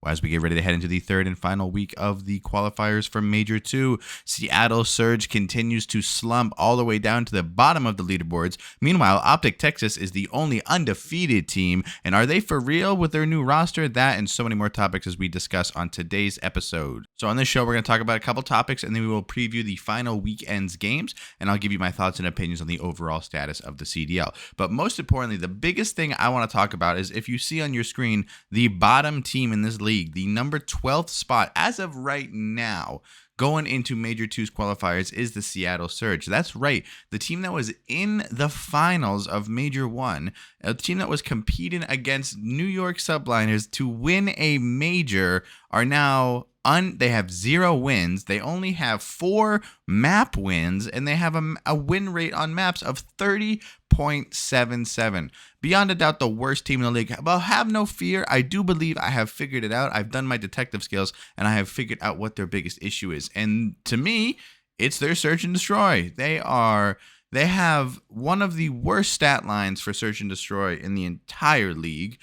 As we get ready to head into the third and final week of the qualifiers for Major 2, Seattle Surge continues to slump all the way down to the bottom of the leaderboards. Meanwhile, Optic Texas is the only undefeated team. And are they for real with their new roster? That and so many more topics as we discuss on today's episode. So on this show, we're going to talk about a couple topics, and then we will preview the final weekend's games, and I'll give you my thoughts and opinions on the overall status of the CDL. But most importantly, the biggest thing I want to talk about is if you see on your screen the bottom team in this league, the number 12th spot as of right now, going into Major 2's qualifiers is the Seattle Surge. That's right. The team that was in the finals of Major 1, a team that was competing against New York Subliners to win a major, are now they have 0 wins. They only have 4 map wins, and they have a win rate on maps of 30.77. Beyond a doubt, the worst team in the league. But have no fear. I do believe I have figured it out. I've done my detective skills, and I have figured out what their biggest issue is. And to me, it's their search and destroy. They have one of the worst stat lines for search and destroy in the entire league.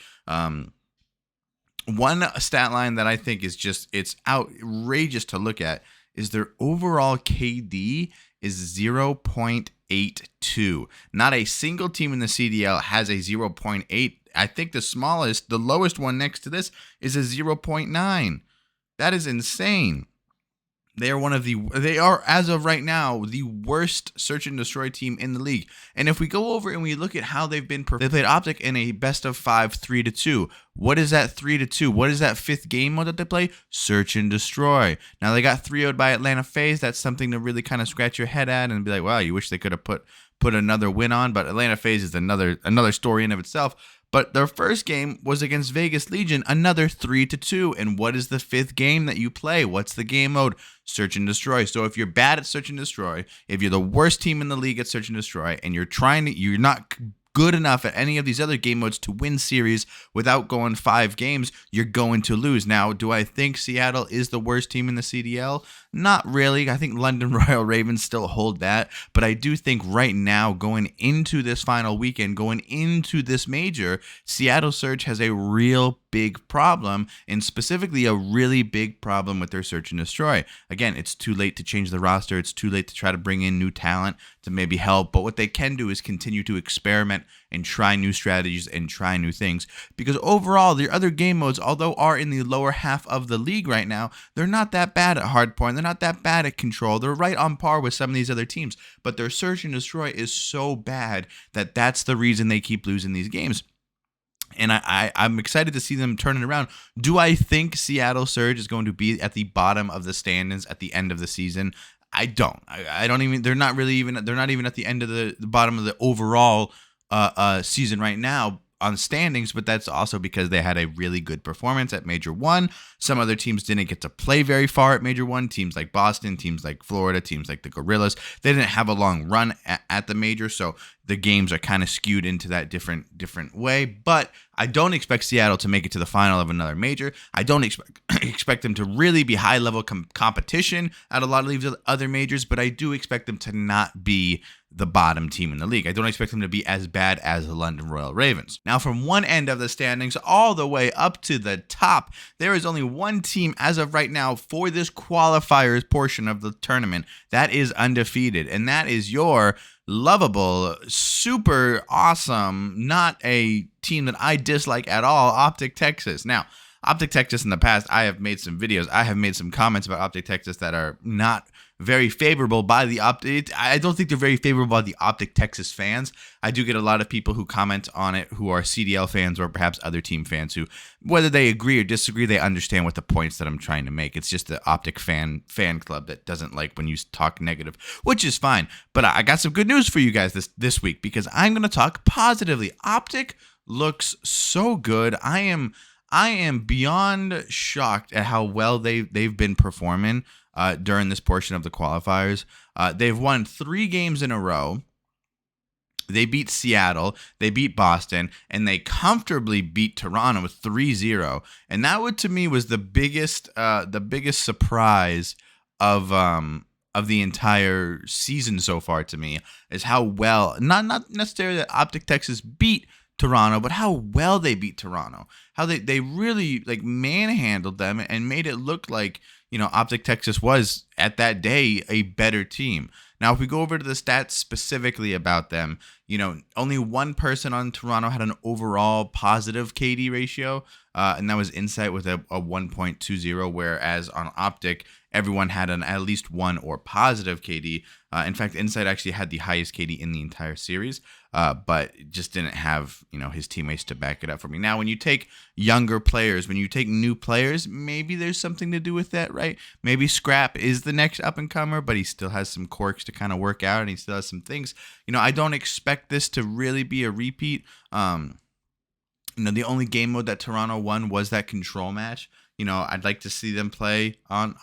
One stat line that I think is it's outrageous to look at is their overall KD is 0.82. Not a single team in the CDL has a 0.8. I think the lowest one next to this is a 0.9. That is insane. They are, as of right now, the worst search and destroy team in the league. And if we go over and we look at how they've been, they played Optic in a best of 5, 3-2. What is that 3-2? What is that 5th game mode that they play? Search and destroy. Now they got 3-0'd by Atlanta FaZe. That's something to really kind of scratch your head at and be like, wow, you wish they could have put another win on. But Atlanta FaZe is another story in of itself. But their first game was against Vegas Legion, another 3-2. And what is the 5th game that you play? What's the game mode? Search and destroy. So if you're bad at search and destroy, if you're the worst team in the league at search and destroy, and you're not good enough at any of these other game modes to win series without going 5 games, you're going to lose. Now, do I think Seattle is the worst team in the CDL? Not really. I think London Royal Ravens still hold that, but I do think right now, going into this final weekend, going into this major, Seattle Surge has a real big problem, and specifically a really big problem with their search and destroy. Again, it's too late to change the roster. It's too late to try to bring in new talent to maybe help, but what they can do is continue to experiment and try new strategies and try new things, because overall their other game modes, although are in the lower half of the league right now, they're not that bad at hardpoint. They're not that bad at control. They're right on par with some of these other teams, but their search and destroy is so bad that that's the reason they keep losing these games. And I'm excited to see them turn it around. Do I think Seattle Surge is going to be at the bottom of the standings at the end of the season? I don't. I don't even. They're not even at the end of the bottom of the overall season right now on standings, but that's also because they had a really good performance at Major 1. Some other teams didn't get to play very far at Major 1. Teams like Boston, teams like Florida, teams like the Gorillas, they didn't have a long run at the major, so the games are kind of skewed into that different way. But I don't expect Seattle to make it to the final of another major. I don't expect them to really be high-level competition at a lot of these other majors, but I do expect them to not be the bottom team in the league. I don't expect them to be as bad as the London Royal Ravens. Now, from one end of the standings all the way up to the top, there is only one team as of right now for this qualifiers portion of the tournament that is undefeated, and that is your lovable, super awesome, not a team that I dislike at all, Optic Texas. Now, Optic Texas in the past, I have made some videos, I have made some comments about Optic Texas that are not very favorable by the Optic. I don't think they're very favorable by the Optic Texas fans. I do get a lot of people who comment on it who are CDL fans or perhaps other team fans who, whether they agree or disagree, they understand what the points that I'm trying to make. It's just the Optic fan club that doesn't like when you talk negative, which is fine. But I got some good news for you guys this week, because I'm going to talk positively. Optic looks so good. I am beyond shocked at how well they've been performing during this portion of the qualifiers. They've won 3 games in a row. They beat Seattle, they beat Boston, and they comfortably beat Toronto with 3-0. And that to me was the biggest surprise of the entire season so far to me, is how well, not necessarily that Optic Texas beat Toronto, but how well they beat Toronto. How they really like manhandled them and made it look like, Optic Texas was at that day a better team. Now, if we go over to the stats specifically about them, only one person on Toronto had an overall positive KD ratio, and that was Insight with a 1.20, whereas on Optic, everyone had an at least one or positive KD. In fact, Insight actually had the highest KD in the entire series, but just didn't have, his teammates to back it up for me. Now, when you take younger players, when you take new players, maybe there's something to do with that, right? Maybe Scrap is the next up-and-comer, but he still has some quirks to kind of work out, and he still has some things. I don't expect this to really be a repeat. The only game mode that Toronto won was that control match. I'd like to see them play on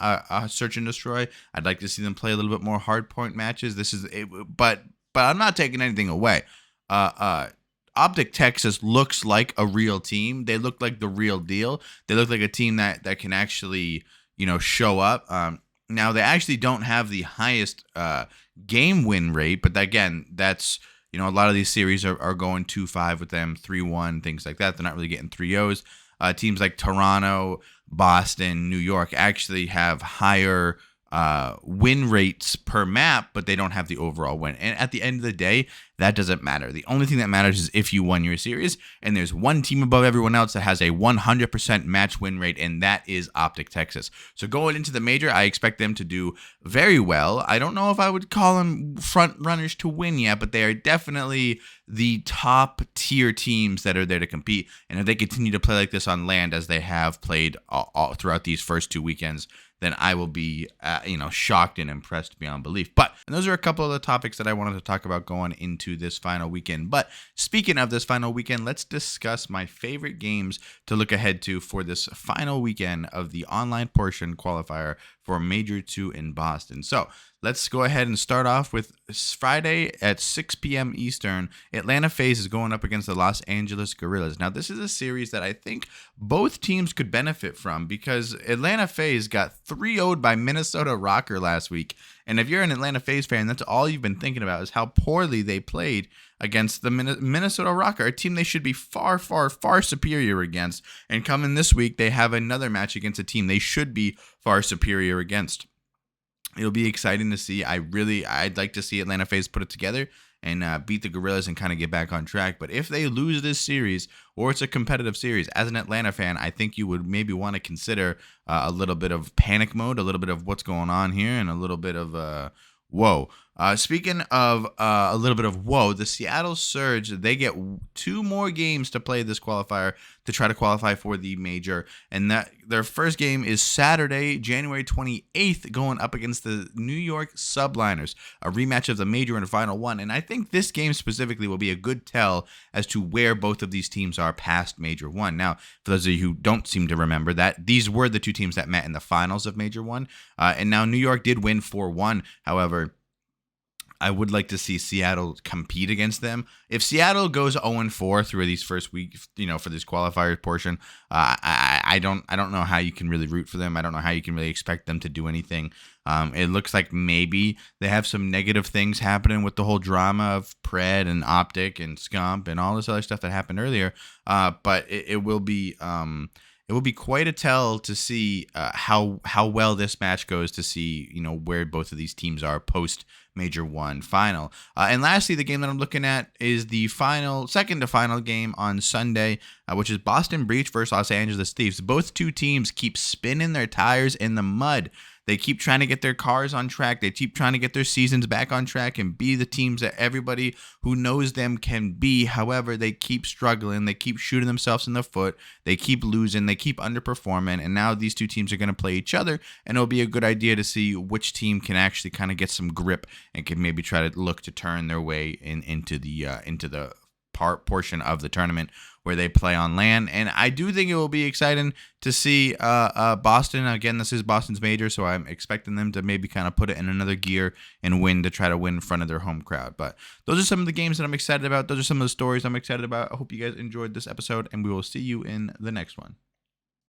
Search and Destroy. I'd like to see them play a little bit more hard point matches. This is it, but I'm not taking anything away. Optic Texas looks like a real team. They look like the real deal. They look like a team that can actually, show up. Now they actually don't have the highest game win rate, but again, that's a lot of these series are going 2-5 with them, 3-1, things like that. They're not really getting 3-0s. Teams like Toronto, Boston, New York actually have higher win rates per map, but they don't have the overall win. And at the end of the day, that doesn't matter. The only thing that matters is if you won your series, and there's one team above everyone else that has a 100% match win rate, and that is Optic Texas. So going into the major, I expect them to do very well. I don't know if I would call them front runners to win yet, but they are definitely the top tier teams that are there to compete. And if they continue to play like this on land as they have played all throughout these first 2 weekends, then I will be, shocked and impressed beyond belief. But those are a couple of the topics that I wanted to talk about going into this final weekend. But speaking of this final weekend, let's discuss my favorite games to look ahead to for this final weekend of the online portion qualifier for Major 2 in Boston. So let's go ahead and start off with Friday at 6 p.m. Eastern. Atlanta FaZe is going up against the Los Angeles Guerrillas. Now, this is a series that I think both teams could benefit from because Atlanta FaZe got 3-0'd by Minnesota Rocker last week. And if you're an Atlanta FaZe fan, that's all you've been thinking about is how poorly they played against the Minnesota Rocker, a team they should be far, far, far superior against. And coming this week, they have another match against a team they should be far superior against. It'll be exciting to see. I'd like to see Atlanta FaZe put it together and beat the Guerrillas and kind of get back on track. But if they lose this series, or it's a competitive series, as an Atlanta fan, I think you would maybe want to consider a little bit of panic mode, a little bit of what's going on here, and a little bit of whoa. Speaking of a little bit of whoa, the Seattle Surge, they get 2 more games to play this qualifier to try to qualify for the major. And that their first game is Saturday, January 28th, going up against the New York Subliners, a rematch of the major and final one. And I think this game specifically will be a good tell as to where both of these teams are past Major 1. Now, for those of you who don't seem to remember that, these were the 2 teams that met in the finals of Major 1. And now New York did win 4-1. However, I would like to see Seattle compete against them. If Seattle goes 0-4 through these first weeks, for this qualifier portion, I don't know how you can really root for them. I don't know how you can really expect them to do anything. It looks like maybe they have some negative things happening with the whole drama of Pred and Optic and Scump and all this other stuff that happened earlier. But it will be. It will be quite a tell to see how well this match goes, to see where both of these teams are post Major 1 final. And lastly, the game that I'm looking at is the second to final game on Sunday, which is Boston Breach versus Los Angeles Thieves. Both 2 teams keep spinning their tires in the mud. They keep trying to get their cars on track. They keep trying to get their seasons back on track and be the teams that everybody who knows them can be. However, they keep struggling. They keep shooting themselves in the foot. They keep losing. They keep underperforming. And now these 2 teams are going to play each other. And it'll be a good idea to see which team can actually kind of get some grip and can maybe try to look to turn their way into the portion of the tournament where they play on land. And I do think it will be exciting to see Boston. Again, this is Boston's major, so I'm expecting them to maybe kind of put it in another gear and try to win in front of their home crowd. But those are some of the games that I'm excited about. Those are some of the stories I'm excited about. I hope you guys enjoyed this episode, and we will see you in the next one.